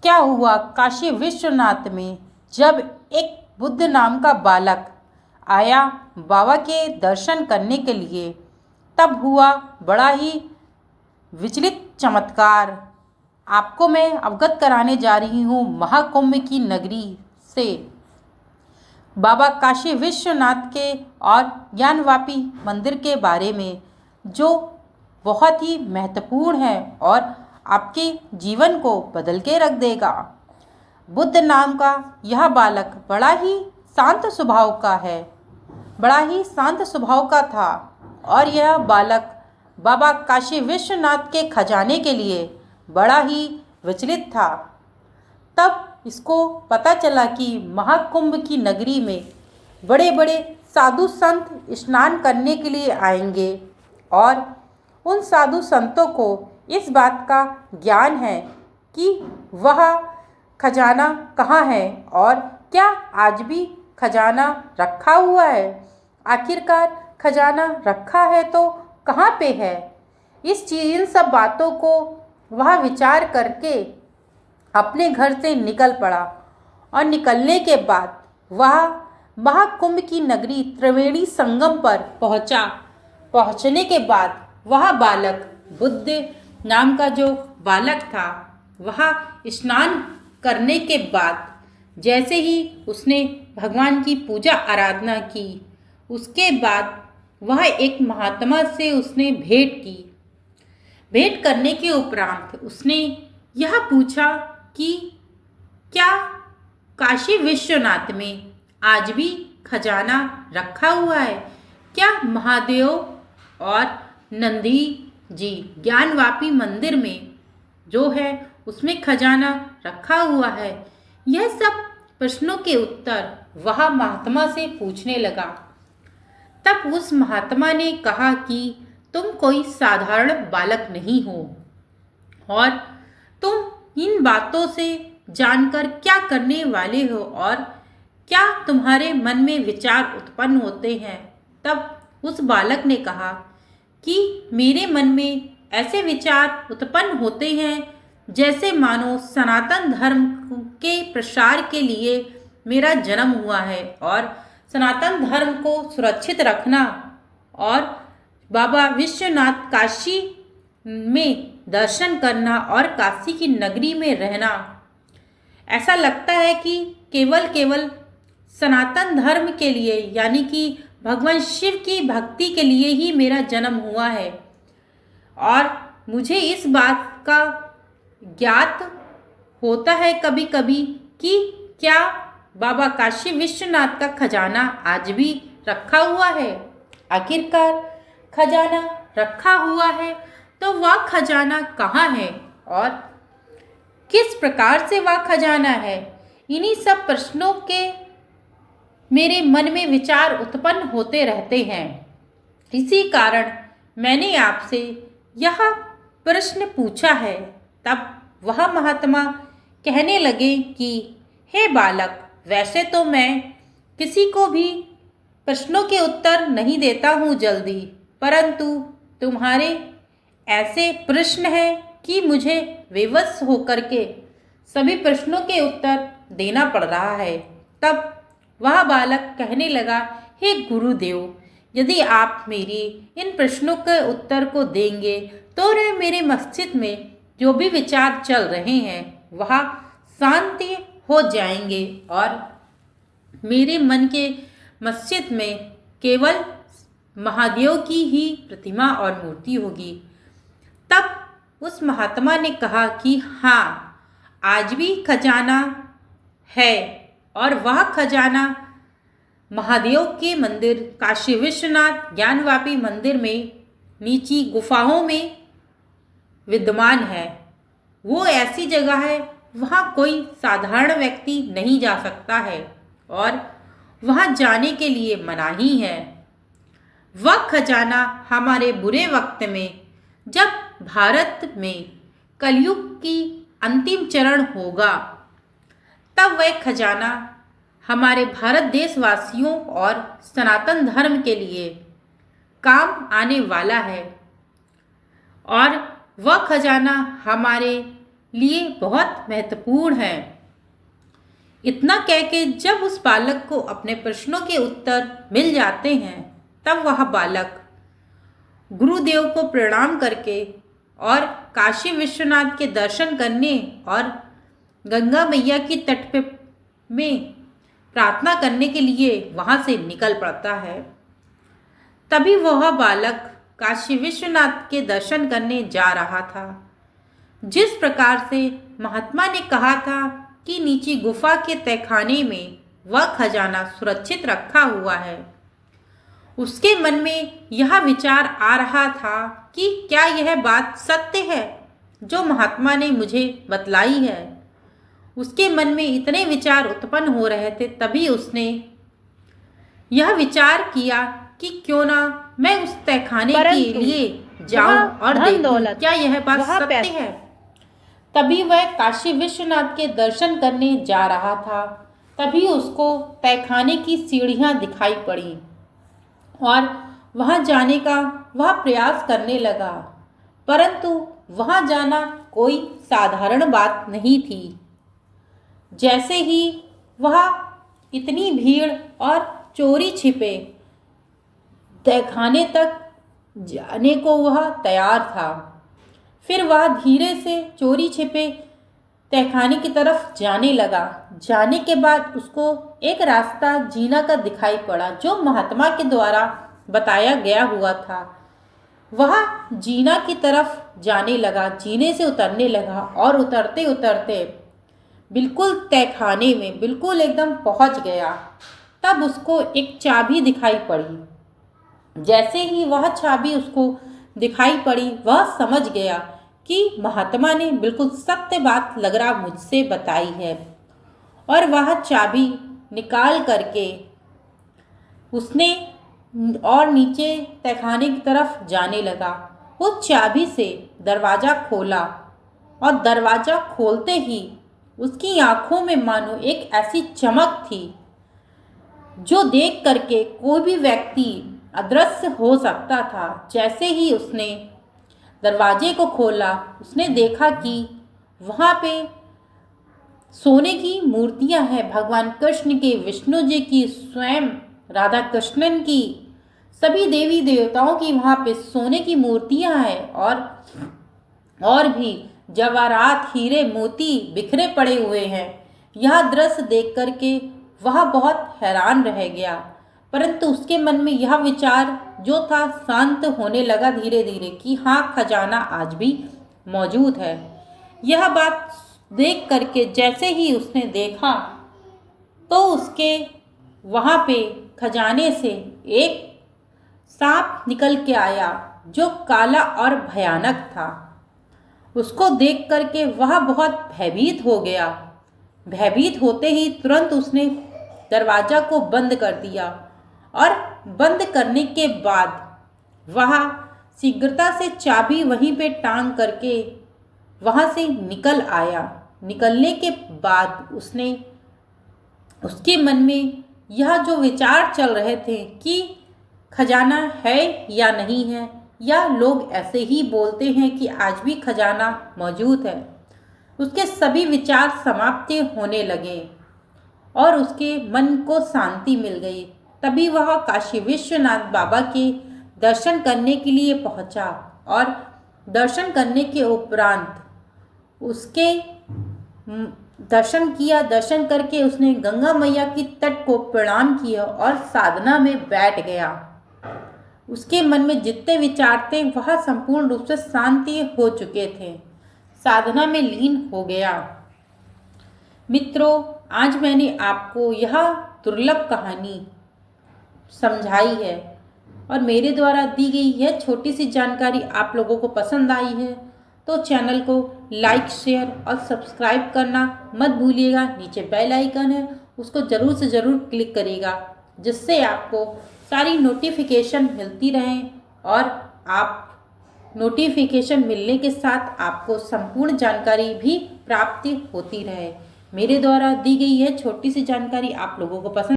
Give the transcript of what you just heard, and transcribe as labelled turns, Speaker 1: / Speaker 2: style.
Speaker 1: क्या हुआ काशी विश्वनाथ में जब एक बुद्ध नाम का बालक आया बाबा के दर्शन करने के लिए, तब हुआ बड़ा ही विचलित चमत्कार। आपको मैं अवगत कराने जा रही हूँ महाकुंभ की नगरी से, बाबा काशी विश्वनाथ के और ज्ञानवापी मंदिर के बारे में, जो बहुत ही महत्वपूर्ण है और आपके जीवन को बदल के रख देगा। बुद्ध नाम का यह बालक बड़ा ही शांत स्वभाव का है, बड़ा ही शांत स्वभाव का था और यह बालक बाबा काशी विश्वनाथ के खजाने के लिए बड़ा ही विचलित था। तब इसको पता चला कि महाकुंभ की नगरी में बड़े बड़े साधु संत स्नान करने के लिए आएंगे और उन साधु संतों को इस बात का ज्ञान है कि वह खजाना कहाँ है और क्या आज भी खजाना रखा हुआ है। आखिरकार खजाना रखा है तो कहाँ पे है। इन सब बातों को वह विचार करके अपने घर से निकल पड़ा और निकलने के बाद वह महाकुंभ की नगरी त्रिवेणी संगम पर पहुंचा। पहुंचने के बाद वह बालक, बुद्ध नाम का जो बालक था, वह स्नान करने के बाद जैसे ही उसने भगवान की पूजा आराधना की, उसके बाद वह एक महात्मा से उसने भेंट की। भेंट करने के उपरांत उसने यह पूछा कि क्या काशी विश्वनाथ में आज भी खजाना रखा हुआ है। क्या महादेव और नंदी जी ज्ञानवापी मंदिर में जो है उसमें खजाना रखा हुआ है। यह सब प्रश्नों के उत्तर वह महात्मा से पूछने लगा। तब उस महात्मा ने कहा कि तुम कोई साधारण बालक नहीं हो और तुम इन बातों से जानकर क्या करने वाले हो और क्या तुम्हारे मन में विचार उत्पन्न होते हैं। तब उस बालक ने कहा कि मेरे मन में ऐसे विचार उत्पन्न होते हैं जैसे मानो सनातन धर्म के प्रसार के लिए मेरा जन्म हुआ है और सनातन धर्म को सुरक्षित रखना और बाबा विश्वनाथ काशी में दर्शन करना और काशी की नगरी में रहना। ऐसा लगता है कि केवल सनातन धर्म के लिए, यानी कि भगवान शिव की भक्ति के लिए ही मेरा जन्म हुआ है और मुझे इस बात का ज्ञात होता है कभी कभी कि क्या बाबा काशी विश्वनाथ का खजाना आज भी रखा हुआ है। आखिरकार खजाना रखा हुआ है तो वह खजाना कहाँ है और किस प्रकार से वह खजाना है। इन्हीं सब प्रश्नों के मेरे मन में विचार उत्पन्न होते रहते हैं। इसी कारण मैंने आपसे यह प्रश्न पूछा है। तब वह महात्मा कहने लगे कि हे बालक, वैसे तो मैं किसी को भी प्रश्नों के उत्तर नहीं देता हूँ जल्दी, परंतु तुम्हारे ऐसे प्रश्न हैं कि मुझे विवश होकर के सभी प्रश्नों के उत्तर देना पड़ रहा है। तब वह बालक कहने लगा, हे गुरुदेव, यदि आप मेरी इन प्रश्नों के उत्तर को देंगे तो मेरे मस्तिष्क में जो भी विचार चल रहे हैं वह शांति हो जाएंगे और मेरे मन के मस्जिद में केवल महादेव की ही प्रतिमा और मूर्ति होगी। तब उस महात्मा ने कहा कि हाँ, आज भी खजाना है और वह खजाना महादेव के मंदिर काशी विश्वनाथ ज्ञानवापी मंदिर में नीची गुफाओं में विद्यमान है। वो ऐसी जगह है वहाँ कोई साधारण व्यक्ति नहीं जा सकता है और वहाँ जाने के लिए मनाही है। वह खजाना हमारे बुरे वक्त में, जब भारत में कलयुग की अंतिम चरण होगा, तब वह खजाना हमारे भारत देशवासियों और सनातन धर्म के लिए काम आने वाला है और वह खजाना हमारे लिए बहुत महत्वपूर्ण है। इतना कह के जब उस बालक को अपने प्रश्नों के उत्तर मिल जाते हैं, तब वह बालक गुरुदेव को प्रणाम करके और काशी विश्वनाथ के दर्शन करने और गंगा मैया की तट पे में प्रार्थना करने के लिए वहाँ से निकल पड़ता है। तभी वह बालक काशी विश्वनाथ के दर्शन करने जा रहा था। जिस प्रकार से महात्मा ने कहा था कि नीचे गुफा के तहखाने में वह खजाना सुरक्षित रखा हुआ है, उसके मन में यह विचार आ रहा था कि क्या यह बात सत्य है जो महात्मा ने मुझे बतलाई है। उसके मन में इतने विचार उत्पन्न हो रहे थे, तभी उसने यह विचार किया कि क्यों ना मैं उस तहखाने के लिए जाऊं और देखूं क्या यह बात सत्य है। तभी वह काशी विश्वनाथ के दर्शन करने जा रहा था। तभी उसको तहखाने की सीढ़ियां दिखाई पड़ी और वहां जाने का वह प्रयास करने लगा, परंतु वहां जाना कोई साधारण बात नहीं थी। जैसे ही वह इतनी भीड़ और चोरी छिपे तहखाने तक जाने को वह तैयार था, फिर वह धीरे से चोरी छिपे तहखाने की तरफ जाने लगा। जाने के बाद उसको एक रास्ता जीना का दिखाई पड़ा जो महात्मा के द्वारा बताया गया हुआ था। वह जीना की तरफ जाने लगा, जीने से उतरने लगा और उतरते उतरते बिल्कुल तहखाने में बिल्कुल एकदम पहुंच गया। तब उसको एक चाबी दिखाई पड़ी। जैसे ही वह चाबी उसको दिखाई पड़ी, वह समझ गया कि महात्मा ने बिल्कुल सत्य बात लग रहा मुझसे बताई है। और वह चाबी निकाल करके उसने और नीचे तहखाने की तरफ जाने लगा। उस चाबी से दरवाज़ा खोला और दरवाज़ा खोलते ही उसकी आंखों में मानो एक ऐसी चमक थी जो देख करके कोई भी व्यक्ति अदृश्य हो सकता था। जैसे ही उसने दरवाजे को खोला, उसने देखा कि वहाँ पे सोने की मूर्तियाँ हैं, भगवान कृष्ण की, विष्णु जी की, स्वयं राधा कृष्णन की, सभी देवी देवताओं की वहाँ पे सोने की मूर्तियाँ हैं और भी जवाहरात, हीरे, मोती बिखरे पड़े हुए हैं। यह दृश्य देख करके वह बहुत हैरान रह गया, परंतु उसके मन में यह विचार जो था शांत होने लगा धीरे धीरे कि हाँ, खजाना आज भी मौजूद है। यह बात देख करके जैसे ही उसने देखा तो उसके वहाँ पे खजाने से एक सांप निकल के आया जो काला और भयानक था। उसको देख करके वह बहुत भयभीत हो गया। भयभीत होते ही तुरंत उसने दरवाज़ा को बंद कर दिया और बंद करने के बाद वह शीघ्रता से चाबी वहीं पे टांग करके वहाँ से निकल आया। निकलने के बाद उसके मन में यह जो विचार चल रहे थे कि खजाना है या नहीं है, या लोग ऐसे ही बोलते हैं कि आज भी खजाना मौजूद है, उसके सभी विचार समाप्त होने लगे और उसके मन को शांति मिल गई। तभी वह काशी विश्वनाथ बाबा के दर्शन करने के लिए पहुंचा और दर्शन करने के उपरांत उसके दर्शन किया। दर्शन करके उसने गंगा मैया की तट को प्रणाम किया और साधना में बैठ गया। उसके मन में जितने विचार थे वह संपूर्ण रूप से शांति हो चुके थे, साधना में लीन हो गया। मित्रों, आज मैंने आपको यह दुर्लभ कहानी समझाई है और मेरे द्वारा दी गई यह छोटी सी जानकारी आप लोगों को पसंद आई है तो चैनल को लाइक, शेयर और सब्सक्राइब करना मत भूलिएगा। नीचे बेल आइकन है, उसको ज़रूर से ज़रूर क्लिक करिएगा, जिससे आपको सारी नोटिफिकेशन मिलती रहें और आप नोटिफिकेशन मिलने के साथ आपको संपूर्ण जानकारी भी प्राप्ति होती रहे। मेरे द्वारा दी गई यह छोटी सी जानकारी आप लोगों को पसंद